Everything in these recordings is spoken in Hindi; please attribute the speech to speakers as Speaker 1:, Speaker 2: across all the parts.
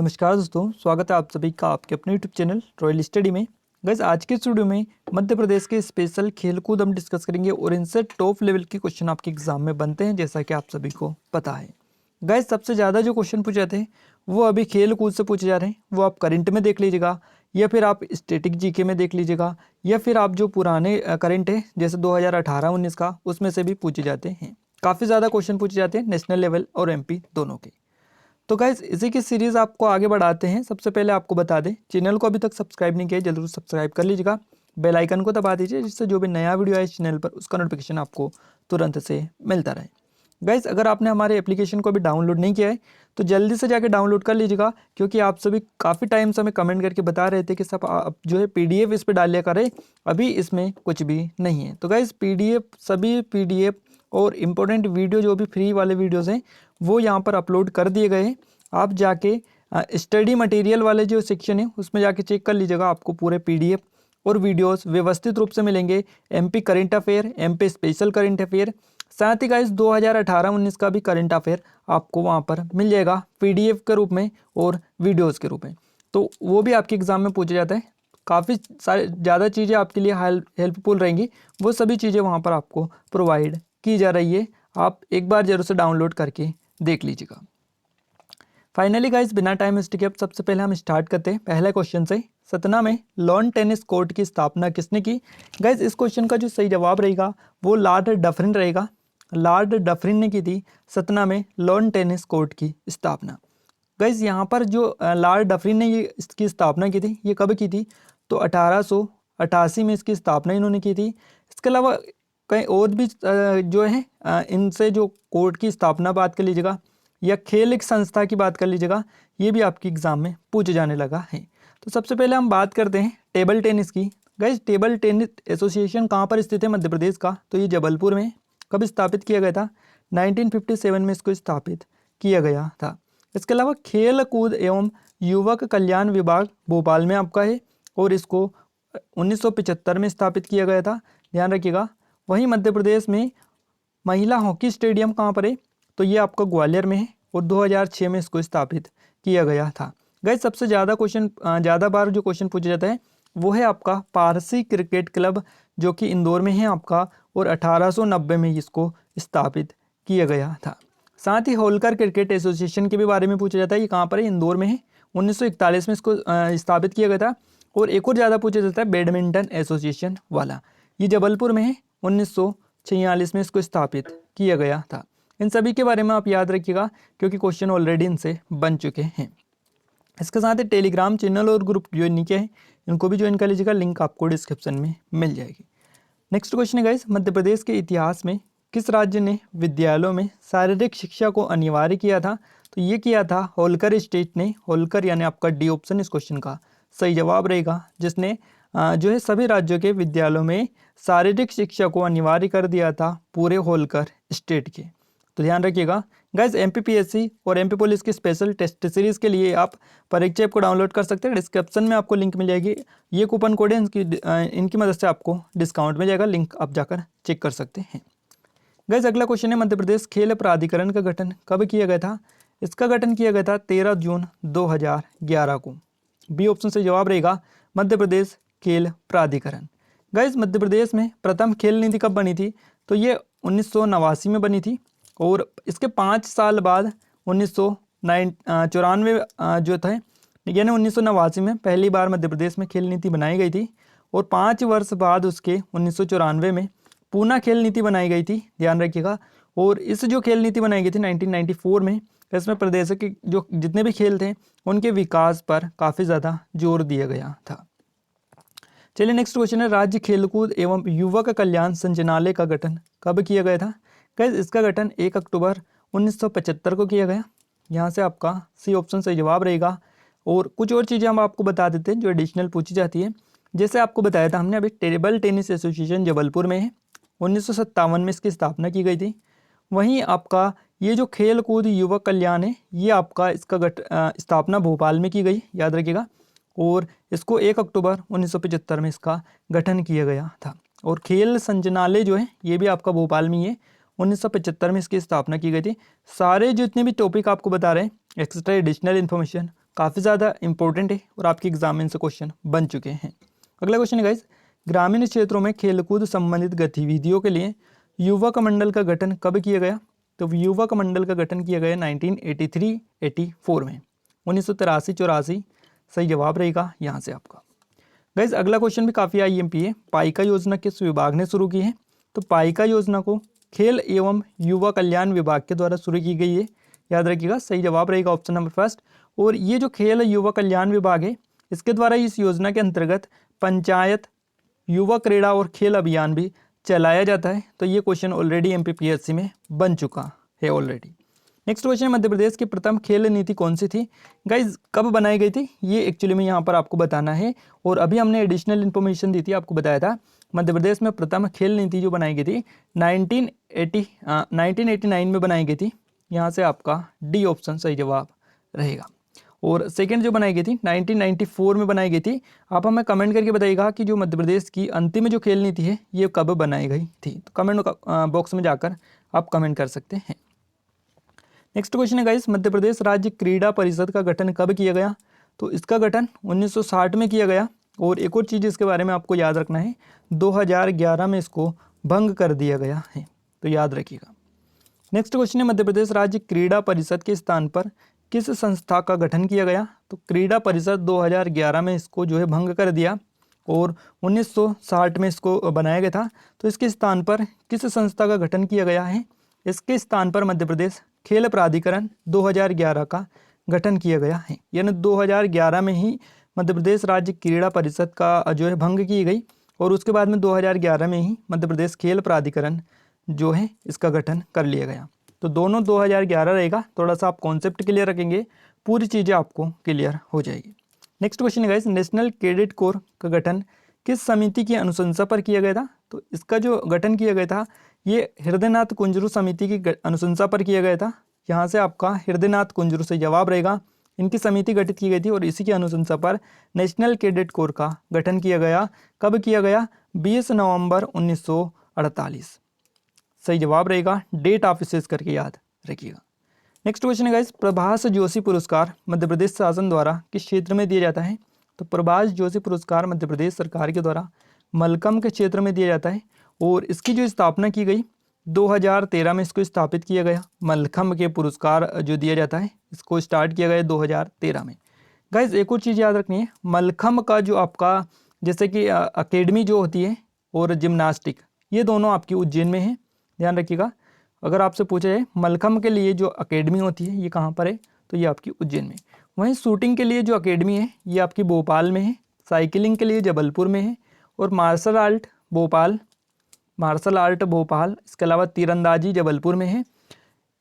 Speaker 1: नमस्कार दोस्तों, स्वागत है आप सभी का आपके अपने यूट्यूब चैनल रॉयल स्टडी में। गाइस आज के स्टूडियो में मध्य प्रदेश के स्पेशल खेलकूद हम डिस्कस करेंगे और इनसे टॉप लेवल के क्वेश्चन आपके एग्जाम में बनते हैं, जैसा कि आप सभी को पता है। गाइस सबसे ज़्यादा जो क्वेश्चन पूछे जाते हैं वो अभी खेल कूद से पूछे जा रहे हैं, वो आप करंट में देख लीजिएगा या फिर आप स्टैटिक जीके में देख लीजिएगा या फिर आप जो पुराने करंट है जैसे 2018-19 का उसमें से भी पूछे जाते हैं। काफ़ी ज़्यादा क्वेश्चन पूछे जाते हैं नेशनल लेवल और एमपी दोनों के। तो गाइस इसी की सीरीज़ आपको आगे बढ़ाते हैं। सबसे पहले आपको बता दें, चैनल को अभी तक सब्सक्राइब नहीं किया जरूर सब्सक्राइब कर लीजिएगा, बेल आइकन को दबा दीजिए जिससे जो भी नया वीडियो आए इस चैनल पर उसका नोटिफिकेशन आपको तुरंत से मिलता रहे। गाइस अगर आपने हमारे एप्लीकेशन को अभी डाउनलोड नहीं किया है तो जल्दी से जाके डाउनलोड कर लीजिएगा, क्योंकि आप सभी काफ़ी टाइम से हमें कमेंट करके बता रहे थे कि सब आप जो है PDF इस पर डाल लिया करें, अभी इसमें कुछ भी नहीं है। तो गाइस सभी PDF और इम्पोर्टेंट वीडियो जो भी फ्री वाले वीडियोज़ हैं वो यहाँ पर अपलोड कर दिए गए हैं। आप जाके स्टडी मटेरियल वाले जो सेक्शन है उसमें जाके चेक कर लीजिएगा, आपको पूरे PDF और वीडियोस व्यवस्थित रूप से मिलेंगे। MP current affair, MP special current affair, साथ ही गाइस 2018-19 का भी करंट अफेयर आपको वहाँ पर मिल जाएगा PDF के रूप में और वीडियोस के रूप में। तो वो भी आपके एग्ज़ाम में पूछा जाता है। काफ़ी सारी ज़्यादा चीज़ें आपके लिए हेल्पफुल रहेंगी, वो सभी चीज़ें वहाँ पर आपको प्रोवाइड की जा रही है। आप एक बार जरूर से डाउनलोड करके देख लीजिएगा। फाइनली गाइस बिना टाइम वेस्ट किए अब सबसे पहले हम स्टार्ट करते हैं पहले क्वेश्चन से। सतना में लॉन टेनिस कोर्ट की स्थापना किसने की? गाइस इस क्वेश्चन का जो सही जवाब रहेगा वो लॉर्ड डफरिन रहेगा। लॉर्ड डफरिन ने की थी सतना में लॉन टेनिस कोर्ट की स्थापना। गाइस यहाँ पर जो लॉर्ड डफरिन ने ये इसकी स्थापना की थी, ये कब की थी? तो 1888 में इसकी स्थापना इन्होंने की थी। इसके अलावा कई और भी जो है इनसे जो कोर्ट की स्थापना बात कर लीजिएगा या खेल एक संस्था की बात कर लीजिएगा, ये भी आपके एग्जाम में पूछे जाने लगा है। तो सबसे पहले हम बात करते हैं टेबल टेनिस की। गाइस टेबल टेनिस एसोसिएशन कहाँ पर स्थित है मध्य प्रदेश का? तो ये जबलपुर में। कब स्थापित किया गया था? 1957 में इसको स्थापित किया गया था। इसके अलावा खेल कूद एवं युवक कल्याण विभाग भोपाल में आपका है और इसको 1975 में स्थापित किया गया था, ध्यान रखिएगा। वहीं मध्य प्रदेश में महिला हॉकी स्टेडियम कहाँ पर है? तो ये आपका ग्वालियर में है और 2006 में इसको स्थापित किया गया था। गाइस सबसे ज़्यादा बार जो क्वेश्चन पूछा जाता है वो है आपका पारसी क्रिकेट क्लब, जो कि इंदौर में है आपका, और 1890 में इसको स्थापित किया गया था। साथ ही होलकर क्रिकेट एसोसिएशन के भी बारे में पूछा जाता है, ये कहाँ पर है? इंदौर में है। 1941 में इसको स्थापित किया गया था। और एक और ज़्यादा पूछा जाता है बैडमिंटन एसोसिएशन वाला, ये जबलपुर में है। 1946 में इसको स्थापित किया गया था। इन सभी के बारे में आप याद रखिएगा क्योंकि क्वेश्चन ऑलरेडी इनसे बन चुके हैं। इसके साथ ही टेलीग्राम चैनल और ग्रुप जो नीचे हैं इनको भी ज्वाइन कर लीजिएगा, लिंक आपको डिस्क्रिप्शन में मिल जाएगी। नेक्स्ट क्वेश्चन है गाइस, मध्य प्रदेश के इतिहास में किस राज्य ने विद्यालयों में शारीरिक शिक्षा को अनिवार्य किया था? तो ये किया था होलकर स्टेट ने। होलकर यानी आपका डी ऑप्शन इस क्वेश्चन का सही जवाब रहेगा, जिसने जो है सभी राज्यों के विद्यालयों में शारीरिक शिक्षा को अनिवार्य कर दिया था, पूरे होलकर स्टेट के। तो ध्यान रखिएगा गाइस, MPPSC और MP पुलिस की स्पेशल टेस्ट सीरीज के लिए आप परीक्षा ऐप को डाउनलोड कर सकते हैं। डिस्क्रिप्शन में आपको लिंक मिल जाएगी, ये कूपन कोड है, इनकी मदद से आपको डिस्काउंट मिल जाएगा, लिंक आप जाकर चेक कर सकते हैं। गाइस अगला क्वेश्चन है, मध्य प्रदेश खेल प्राधिकरण का गठन कब किया गया था? इसका गठन किया गया था 13 जून 2011 को। बी ऑप्शन से जवाब रहेगा मध्य प्रदेश खेल प्राधिकरण। गाइस मध्य प्रदेश में प्रथम खेल नीति कब बनी थी? तो ये 1989 में बनी थी और इसके 5 साल बाद 1994 जो था, यानी 1989 में पहली बार मध्य प्रदेश में खेल नीति बनाई गई थी और 5 वर्ष बाद उसके 1994 में पूना खेल नीति बनाई गई थी, ध्यान रखिएगा। और इस जो खेल नीति बनाई गई थी 1994 में, इसमें प्रदेश के जो जितने भी खेल थे उनके विकास पर काफ़ी ज़्यादा जोर दिया गया था। चलिए नेक्स्ट क्वेश्चन है, राज्य खेलकूद एवं युवक कल्याण संचालनालय का गठन कब किया गया था? गाइस इसका गठन 1 अक्टूबर 1975 को किया गया। यहाँ से आपका सी ऑप्शन सही जवाब रहेगा। और कुछ और चीज़ें हम आपको बता देते हैं जो एडिशनल पूछी जाती है। जैसे आपको बताया था हमने अभी, टेबल टेनिस एसोसिएशन जबलपुर में है, 1957 में इसकी स्थापना की गई थी। वहीं आपका ये जो खेल कूद युवक कल्याण है, ये आपका इसका स्थापना भोपाल में की गई, याद रखिएगा। और इसको 1 अक्टूबर 1975 में इसका गठन किया गया था। और खेल संचालनालय जो है ये भी आपका भोपाल में ही है, 1975 में इसकी स्थापना की गई थी। सारे जितने भी टॉपिक आपको बता रहे हैं, एक्स्ट्रा एडिशनल इन्फॉर्मेशन, काफ़ी ज़्यादा इंपॉर्टेंट है और आपके एग्जाम में इनसे क्वेश्चन बन चुके हैं। अगला क्वेश्चन है गाइस, ग्रामीण क्षेत्रों में खेलकूद संबंधित गतिविधियों के लिए युवक मंडल का गठन कब किया गया? तो युवक मंडल का गठन किया गया 1983-84 में, 1983-84 सही जवाब रहेगा यहाँ से आपका। गाइस अगला क्वेश्चन भी काफ़ी आईएमपी है। पाइका योजना किस विभाग ने शुरू की है? तो पाइका योजना को खेल एवं युवा कल्याण विभाग के द्वारा शुरू की गई है, याद रखिएगा। सही जवाब रहेगा ऑप्शन नंबर फर्स्ट। और ये जो खेल युवा कल्याण विभाग है, इसके द्वारा इस योजना के अंतर्गत पंचायत युवा क्रीड़ा और खेल अभियान भी चलाया जाता है। तो ये क्वेश्चन ऑलरेडी एमपीपीएससी में बन चुका है already. Next question, Madhya Pradesh की प्रथम खेल नीति कौन सी थी? गाइज कब बनाई गई थी ये एक्चुअली में यहाँ पर आपको बताना है। और अभी हमने एडिशनल इन्फॉर्मेशन दी थी, आपको बताया था मध्य प्रदेश में प्रथम खेल नीति जो बनाई गई थी 1989 में बनाई गई थी। यहाँ से आपका डी ऑप्शन सही जवाब रहेगा। और सेकंड जो बनाई गई थी 1994 में बनाई गई थी। आप हमें कमेंट करके बताइएगा कि जो मध्य प्रदेश की अंतिम जो खेल नीति है ये कब बनाई गई थी। तो कमेंट बॉक्स में जाकर आप कमेंट कर सकते हैं। नेक्स्ट क्वेश्चन है गाइस, मध्य प्रदेश राज्य क्रीड़ा परिषद का गठन कब किया गया? तो इसका गठन 1960 में किया गया। और एक और चीज़ इसके बारे में आपको याद रखना है, 2011 में इसको भंग कर दिया गया है, तो याद रखिएगा। नेक्स्ट क्वेश्चन है, मध्य प्रदेश राज्य क्रीड़ा परिषद के स्थान पर किस संस्था का गठन किया गया? तो क्रीड़ा परिषद 2011 में इसको जो है भंग कर दिया और 1960 में इसको बनाया गया था। तो इसके स्थान पर किस संस्था का गठन किया गया है? इसके स्थान पर मध्य प्रदेश खेल प्राधिकरण 2011 का गठन किया गया है। यानी 2011 में ही मध्य प्रदेश राज्य क्रीड़ा परिषद का जो है भंग की गई और उसके बाद में 2011 में ही मध्य प्रदेश खेल प्राधिकरण जो है इसका गठन कर लिया गया। तो दोनों 2011 रहेगा। थोड़ा सा आप कॉन्सेप्ट क्लियर रखेंगे, पूरी चीज़ें आपको क्लियर हो जाएगी। नेक्स्ट क्वेश्चन है गाइस, नेशनल कैडेट कोर का गठन किस समिति की अनुशंसा पर किया गया था? तो इसका जो गठन किया गया था ये हृदयनाथ कुंजरू समिति की अनुशंसा पर किया गया था। यहाँ से आपका हृदयनाथ कुंजरू से जवाब रहेगा। इनकी समिति गठित की गई थी और इसी की अनुशंसा पर नेशनल कैडेट कोर का गठन किया गया। कब किया गया? 20 नवंबर 1948 सही जवाब रहेगा। डेट आप विशेष करके याद रखिएगा। नेक्स्ट क्वेश्चन है गाइस, प्रभाष जोशी पुरस्कार मध्य प्रदेश शासन द्वारा किस क्षेत्र में दिया जाता है? तो प्रभाष जोशी पुरस्कार मध्य प्रदेश सरकार के द्वारा मलकम के क्षेत्र में दिया जाता है और इसकी जो स्थापना की गई 2013 में इसको स्थापित किया गया। मलखम के पुरस्कार जो दिया जाता है इसको स्टार्ट किया गया 2013 में। गाइज एक और चीज़ याद रखनी है, मलखम का जो आपका जैसे कि अकेडमी जो होती है और जिम्नास्टिक ये दोनों आपकी उज्जैन में है, ध्यान रखिएगा। अगर आपसे पूछा जाए मलखम के लिए जो अकेडमी होती है ये कहाँ पर है, तो ये आपकी उज्जैन में। वहीं शूटिंग के लिए जो अकेडमी है ये आपकी भोपाल में है, साइकिलिंग के लिए जबलपुर में है और मार्शल आर्ट भोपाल, इसके अलावा तीरंदाजी जबलपुर में है।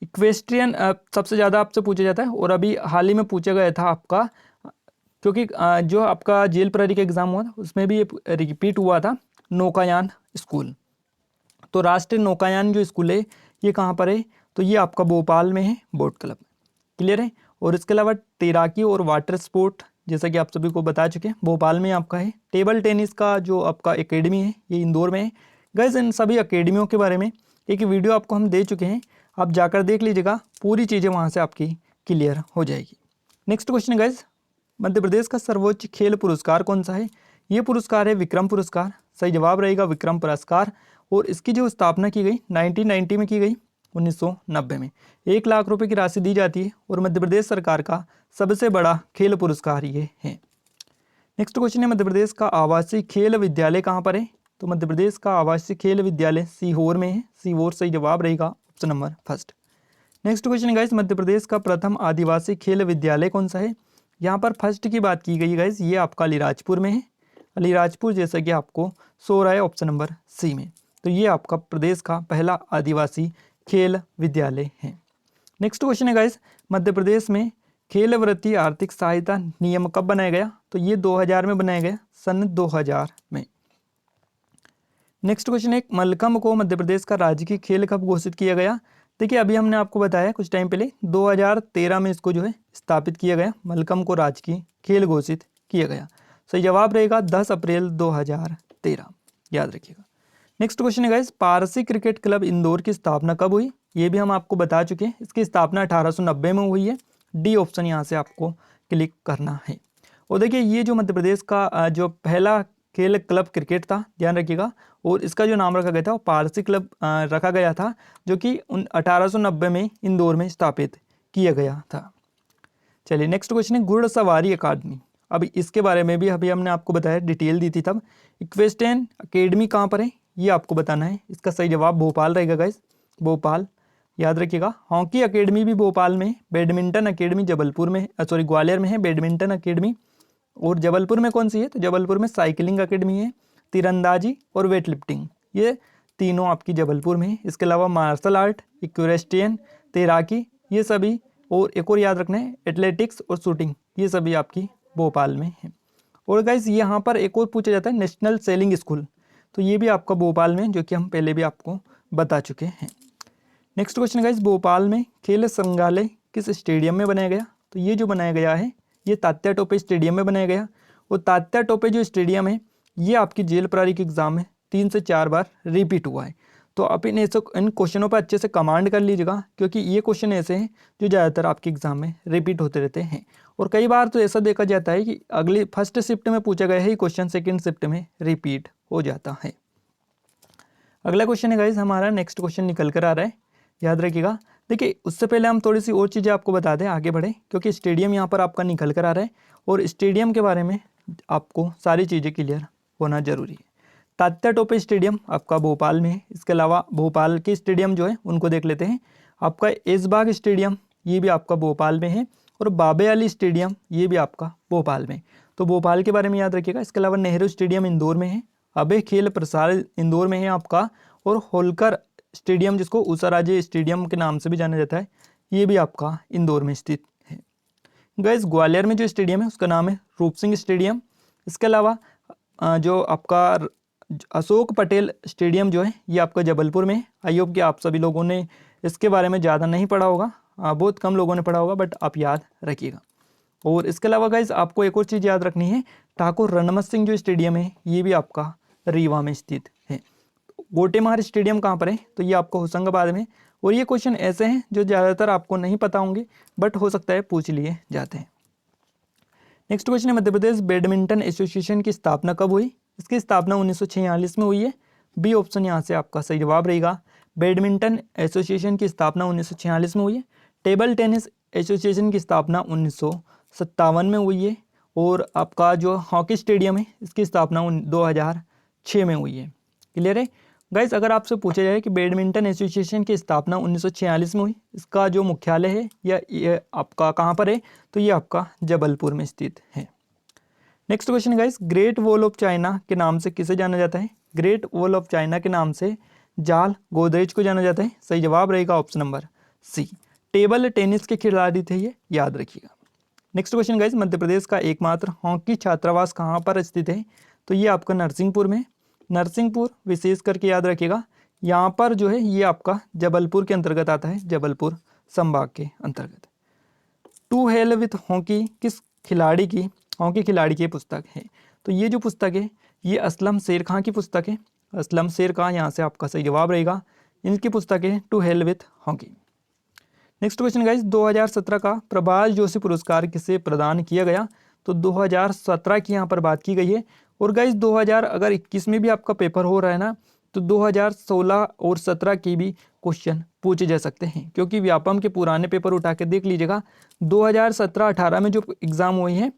Speaker 1: इक्वेस्ट्रियन सबसे ज़्यादा आपसे पूछा जाता है और अभी हाल ही में पूछा गया था आपका, क्योंकि जो आपका जेल प्रहरी का एग्ज़ाम हुआ था उसमें भी ये रिपीट हुआ था, नौकायान स्कूल। तो राष्ट्रीय नौकायान जो स्कूल है ये कहाँ पर है? तो ये आपका भोपाल में है, बोट क्लब में। क्लियर है। और इसके अलावा तैराकी और वाटर स्पोर्ट जैसा कि आप सभी को बता चुके हैं भोपाल में आपका है। टेबल टेनिस का जो आपका एकेडमी है ये इंदौर में है। गाइस इन सभी एकेडमियों के बारे में एक वीडियो आपको हम दे चुके हैं, आप जाकर देख लीजिएगा, पूरी चीज़ें वहाँ से आपकी क्लियर हो जाएगी। नेक्स्ट क्वेश्चन है गाइस, मध्य प्रदेश का सर्वोच्च खेल पुरस्कार कौन सा है? ये पुरस्कार है विक्रम पुरस्कार, सही जवाब रहेगा विक्रम पुरस्कार। और इसकी जो स्थापना की गई 1990 में की गई, 1990 में 1 लाख रुपए की राशि दी जाती है और मध्य प्रदेश सरकार का सबसे बड़ा खेल पुरस्कार ये है। नेक्स्ट क्वेश्चन है, मध्य प्रदेश का आवासीय खेल विद्यालय कहाँ पर है? तो मध्य प्रदेश का आवासीय खेल विद्यालय सीहोर में है, सीहोर सही जवाब रहेगा option number first. Next question guys, Madhya Pradesh का प्रथम आदिवासी खेल विद्यालय कौन सा है? यहाँ पर फर्स्ट की बात की गई गाइस, ये आपका अलीराजपुर में है, अलीराजपुर जैसा कि आपको सो रहा है ऑप्शन नंबर सी में। तो ये आपका प्रदेश का पहला आदिवासी खेल विद्यालय है। नेक्स्ट क्वेश्चन है गाइस, मध्य प्रदेश में खेल वृत्ति आर्थिक सहायता नियम कब बनाया गया? तो ये 2000 में बनाया गया, सन 2000 में। नेक्स्ट क्वेश्चन है, मलखम को मध्य प्रदेश का राजकीय खेल कब घोषित किया गया? देखिए अभी हमने आपको बताया कुछ टाइम पहले 2013 में इसको जो है स्थापित किया गया, मलखम को राजकीय खेल घोषित किया गया। सही जवाब रहेगा 10 अप्रैल 2013, याद रखिएगा। नेक्स्ट क्वेश्चन है guys, Parsi cricket club Indore की स्थापना कब हुई? ये भी हम आपको बता चुके हैं, इसकी स्थापना 1890 में हुई है। डी ऑप्शन यहाँ से आपको क्लिक करना है। और देखिए ये जो मध्य प्रदेश का जो पहला खेल क्लब क्रिकेट था, ध्यान रखिएगा, और इसका जो नाम रखा गया था वो पारसी क्लब रखा गया था, जो कि 1890 में इंदौर में स्थापित किया गया था। चलिए नेक्स्ट क्वेश्चन है घुड़सवारी अकादमी। अब इसके बारे में भी अभी हमने आपको बताया, डिटेल दी थी तब। इक्वेस्ट्रियन अकेडमी कहाँ पर है ये आपको बताना है। इसका सही जवाब भोपाल रहेगा गाइस, भोपाल, याद रखिएगा। हॉकी अकेडमी भी भोपाल में, बैडमिंटन अकेडमी जबलपुर में, सॉरी ग्वालियर में है बैडमिंटन अकेडमी। और जबलपुर में कौन सी है, तो जबलपुर में साइकिलिंग अकेडमी है, तीरंदाजी और वेट लिफ्टिंग, ये तीनों आपकी जबलपुर में है। इसके अलावा मार्शल आर्ट, इक्वेस्ट्रियन, तैराकी, ये सभी, और एक और याद रखना है एथलेटिक्स और शूटिंग, ये सभी आपकी भोपाल में है। और गाइस यहाँ पर एक और पूछा जाता है नेशनल सेलिंग स्कूल, तो ये भी आपका भोपाल में, जो कि हम पहले भी आपको बता चुके हैं। नेक्स्ट क्वेश्चन गाइस, भोपाल में खेल संग्रहालय किस स्टेडियम में बनाया गया, तो ये जो बनाया गया है ये तात्या टोपे स्टेडियम में बनाया गया। और तात्या टोपे जो स्टेडियम है ये आपकी जेल प्रहरी के एग्जाम में 3 से 4 बार रिपीट हुआ है। तो आप इन क्वेश्चनों पर अच्छे से कमांड कर लीजिएगा, क्योंकि ये क्वेश्चन ऐसे हैं जो ज़्यादातर आपके एग्जाम में रिपीट होते रहते हैं। और कई बार तो ऐसा देखा जाता है कि अगली फर्स्ट शिफ्ट में पूछा गया है क्वेश्चन सेकंड शिफ्ट में रिपीट हो जाता है। अगला क्वेश्चन है गाइस हमारा, नेक्स्ट क्वेश्चन निकल कर आ रहा है, याद रखिएगा। देखिए उससे पहले हम थोड़ी सी और चीज़ें आपको बता दें, आगे बढ़े, क्योंकि स्टेडियम यहाँ पर आपका निकल कर आ रहा है और स्टेडियम के बारे में आपको सारी चीज़ें क्लियर होना जरूरी है। तात्या टोपे स्टेडियम आपका भोपाल में है। इसके अलावा भोपाल के स्टेडियम जो है उनको देख लेते हैं। आपका ऐशबाग स्टेडियम ये भी आपका भोपाल में है, और बाबे अली स्टेडियम ये भी आपका भोपाल में। तो भोपाल के बारे में याद रखिएगा। इसके अलावा नेहरू स्टेडियम इंदौर में है, अभय खेल प्रसार इंदौर में है आपका, और होलकर स्टेडियम जिसको उषाराजे स्टेडियम के नाम से भी जाना जाता है ये भी आपका इंदौर में स्थित है। गाइस ग्वालियर में जो स्टेडियम है उसका नाम है रूप सिंह स्टेडियम। इसके अलावा जो आपका अशोक पटेल स्टेडियम जो है ये आपका जबलपुर में है। आई होप कि आप सभी लोगों ने इसके बारे में ज़्यादा नहीं पढ़ा होगा, बहुत कम लोगों ने पढ़ा होगा, बट आप याद रखिएगा। और इसके अलावा गाइस आपको एक और चीज़ याद रखनी है, ठाकुर रणमत सिंह जो स्टेडियम है ये भी आपका रीवा में स्थित है। गोटेमार स्टेडियम कहाँ पर है, तो ये आपको होशंगाबाद में। और ये क्वेश्चन ऐसे हैं जो ज़्यादातर आपको नहीं पता होंगे, बट हो सकता है पूछ लिए जाते हैं। नेक्स्ट क्वेश्चन है मध्य प्रदेश बैडमिंटन एसोसिएशन की स्थापना कब हुई, इसकी स्थापना 1946 में हुई है। बी ऑप्शन यहाँ से आपका सही जवाब रहेगा। बैडमिंटन एसोसिएशन की स्थापना 1946 में हुई है। टेबल टेनिस एसोसिएशन की स्थापना 1957 में हुई है। और आपका जो हॉकी स्टेडियम है इसकी स्थापना 2006 में हुई है। क्लियर है गाइस। अगर आपसे पूछा जाए कि बैडमिंटन एसोसिएशन की स्थापना 1946 में हुई, इसका जो मुख्यालय है या ये आपका कहाँ पर है, तो ये आपका जबलपुर में स्थित है। Next question guys, great wall of China के नाम से किसे जाना जाता है, ग्रेट वॉल ऑफ चाइना के नाम से जाल गोदरेज को जाना जाता है। सही जवाब रहेगा option number C. Table tennis के खिलाड़ी थे ये, याद रखिएगा। Next question guys, Madhya Pradesh का एकमात्र हॉकी छात्रावास कहाँ पर स्थित है, तो ये आपका नरसिंहपुर में। नरसिंहपुर विशेष करके याद रखिएगा, यहाँ पर जो है ये आपका जबलपुर के अंतर्गत आता है, जबलपुर संभाग के अंतर्गत। टू हेल विथ हॉकी किस खिलाड़ी की, हॉकी खिलाड़ी की पुस्तक है, तो ये जो पुस्तक है ये असलम शेर खां की पुस्तक है। असलम शेर खां यहाँ से आपका सही जवाब रहेगा। इनकी पुस्तक है to hell with hockey. Next question guys, 2017 का प्रभाष जोशी पुरस्कार किसे प्रदान किया गया, तो 2017 की यहाँ पर बात की गई है। और गाइस 2021 में भी आपका पेपर हो रहा है ना, तो 2016 और 17 की भी क्वेश्चन पूछे जा सकते हैं, क्योंकि व्यापम के पुराने पेपर उठा के देख लीजिएगा। 2017-18 में जो एग्ज़ाम हुए हैं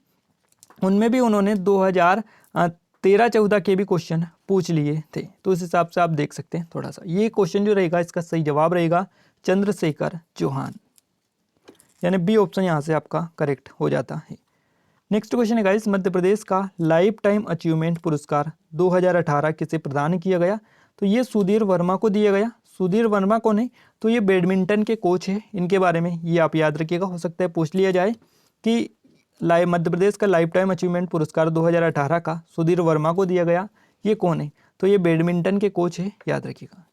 Speaker 1: उनमें भी उन्होंने 2013-14 के भी क्वेश्चन पूछ लिए थे। तो उस हिसाब से आप देख सकते हैं थोड़ा सा। ये क्वेश्चन जो रहेगा इसका सही जवाब रहेगा चंद्रशेखर चौहान, यानी बी ऑप्शन यहाँ से आपका करेक्ट हो जाता है। नेक्स्ट क्वेश्चन है गाइस, मध्य प्रदेश का लाइफ टाइम अचीवमेंट पुरस्कार 2018 किसे प्रदान किया गया, तो ये सुधीर वर्मा को दिया गया। सुधीर वर्मा कौन है, तो ये बैडमिंटन के कोच है। इनके बारे में ये आप याद रखिएगा, हो सकता है पूछ लिया जाए कि मध्य प्रदेश का लाइफ टाइम अचीवमेंट पुरस्कार 2018 का सुधीर वर्मा को दिया गया, ये कौन है, तो ये बैडमिंटन के कोच है, याद रखिएगा।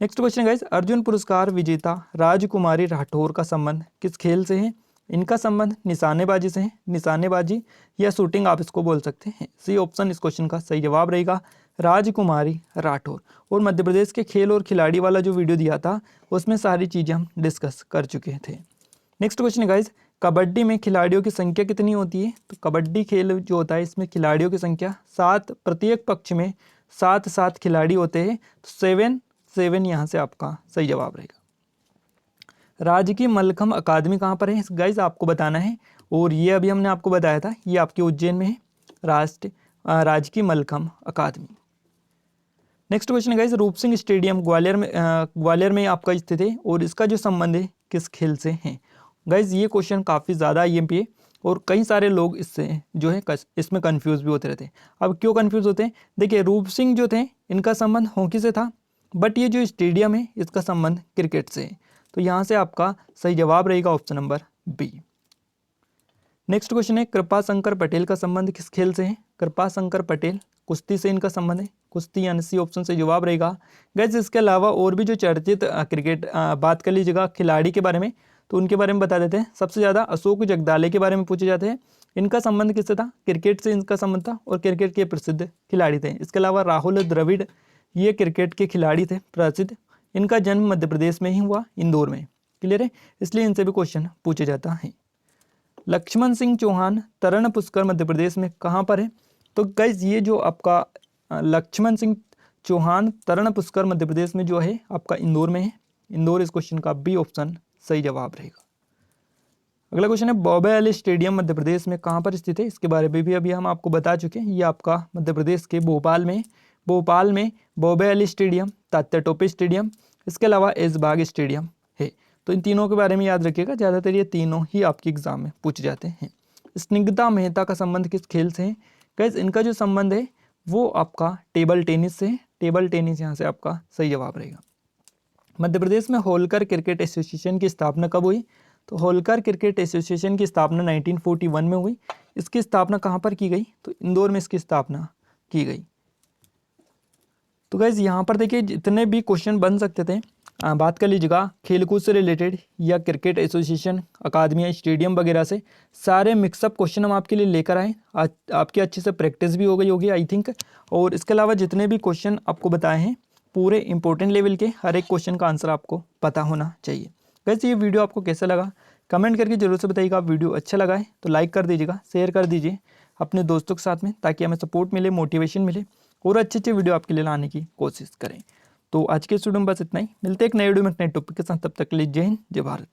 Speaker 1: नेक्स्ट क्वेश्चन गाइस, अर्जुन पुरस्कार विजेता राजकुमारी राठौर का संबंध किस खेल से है, इनका संबंध निशानेबाजी से है। निशानेबाजी या शूटिंग आप इसको बोल सकते हैं। सी ऑप्शन इस क्वेश्चन का सही जवाब रहेगा, राजकुमारी राठौर। और मध्य प्रदेश के खेल और खिलाड़ी वाला जो वीडियो दिया था उसमें सारी चीज़ें हम डिस्कस कर चुके थे। नेक्स्ट क्वेश्चन गाइस, कबड्डी में खिलाड़ियों की संख्या कितनी होती है? तो कबड्डी खेल जो होता है इसमें खिलाड़ियों की संख्या 7, प्रत्येक पक्ष में 7 खिलाड़ी होते हैं। तो 7 यहाँ से आपका सही जवाब रहेगा। राजकीय मलखम्ब अकादमी कहाँ पर है गाइस, आपको बताना है। और ये अभी हमने आपको बताया था, ये आपके उज्जैन में है, राजकीय मलखम्ब अकादमी। नेक्स्ट क्वेश्चन है गाइस, रूप सिंह स्टेडियम ग्वालियर में आपका स्थित है और इसका जो संबंध है किस खेल से है? गाइस ये क्वेश्चन काफ़ी ज़्यादा IMP है और कई सारे लोग इससे जो है इसमें कंफ्यूज भी होते रहते हैं। अब क्यों कंफ्यूज होते हैं? देखिए रूप सिंह जो थे इनका संबंध हॉकी से था, बट ये जो स्टेडियम है इसका संबंध क्रिकेट से है। तो यहाँ से आपका सही जवाब रहेगा option number B. Next question है, कृपा शंकर पटेल का संबंध किस खेल से है? कृपा शंकर पटेल कुश्ती से इनका संबंध है, कुश्ती, यानी सी ऑप्शन से जवाब रहेगा। गैस इसके अलावा और भी जो चर्चित क्रिकेट बात कर लीजिएगा खिलाड़ी के बारे में, तो उनके बारे में बता देते हैं। सबसे ज़्यादा अशोक जगदाले के बारे में पूछे जाते हैं। इनका संबंध किससे था? क्रिकेट से इनका संबंध था और क्रिकेट के प्रसिद्ध खिलाड़ी थे। इसके अलावा राहुल द्रविड़, ये क्रिकेट के खिलाड़ी थे प्रसिद्ध। इनका जन्म मध्य प्रदेश में ही हुआ, इंदौर में। क्लियर है, इसलिए इनसे भी क्वेश्चन पूछे जाता है। लक्ष्मण सिंह चौहान तरण पुरस्कार मध्य प्रदेश में कहाँ पर है? तो गाइज ये जो आपका लक्ष्मण सिंह चौहान तरण पुरस्कार मध्य प्रदेश में जो है आपका इंदौर में है। इंदौर इस क्वेश्चन का बी ऑप्शन सही जवाब रहेगा। अगला क्वेश्चन है, बॉबे अली स्टेडियम मध्य प्रदेश में कहाँ पर स्थित है? इसके बारे में भी अभी हम आपको बता चुके हैं। ये आपका मध्य प्रदेश के भोपाल में बॉबे अली स्टेडियम, तात्या टोपे स्टेडियम, इसके अलावा ऐशबाग स्टेडियम है। तो इन तीनों के बारे में याद रखिएगा, ज़्यादातर ये तीनों ही आपके एग्जाम में पूछे जाते हैं। स्निग्धा मेहता का संबंध किस खेल से है? गाइस इनका जो संबंध है वो आपका टेबल टेनिस से है। टेबल टेनिस यहाँ से आपका सही जवाब रहेगा। मध्य प्रदेश में होलकर क्रिकेट एसोसिएशन की स्थापना कब हुई? तो होलकर क्रिकेट एसोसिएशन की स्थापना 1941 में हुई। इसकी स्थापना कहाँ पर की गई? तो इंदौर में इसकी स्थापना की गई। तो गाइज यहाँ पर देखिए जितने भी क्वेश्चन बन सकते थे, बात कर लीजिएगा खेलकूद से रिलेटेड या क्रिकेट एसोसिएशन, अकादमियाँ, स्टेडियम वगैरह से, सारे मिक्सअप क्वेश्चन हम आपके लिए लेकर आए। आज आपकी अच्छे से प्रैक्टिस भी हो गई होगी आई थिंक। और इसके अलावा जितने भी क्वेश्चन आपको बताए हैं पूरे इंपॉर्टेंट लेवल के, हर एक क्वेश्चन का आंसर आपको पता होना चाहिए। वैसे ये वीडियो आपको कैसा लगा कमेंट करके जरूर से बताइएगा। वीडियो अच्छा लगा है तो लाइक कर दीजिएगा, शेयर कर दीजिए अपने दोस्तों के साथ में, ताकि हमें सपोर्ट मिले, मोटिवेशन मिले और अच्छे वीडियो आपके लिए लाने की कोशिश करें। तो आज के स्टूडियो में बस इतना ही। मिलते हैं एक नए वीडियो में एक नए टॉपिक के साथ, तब तक के लिए जय हिंद, जय भारत।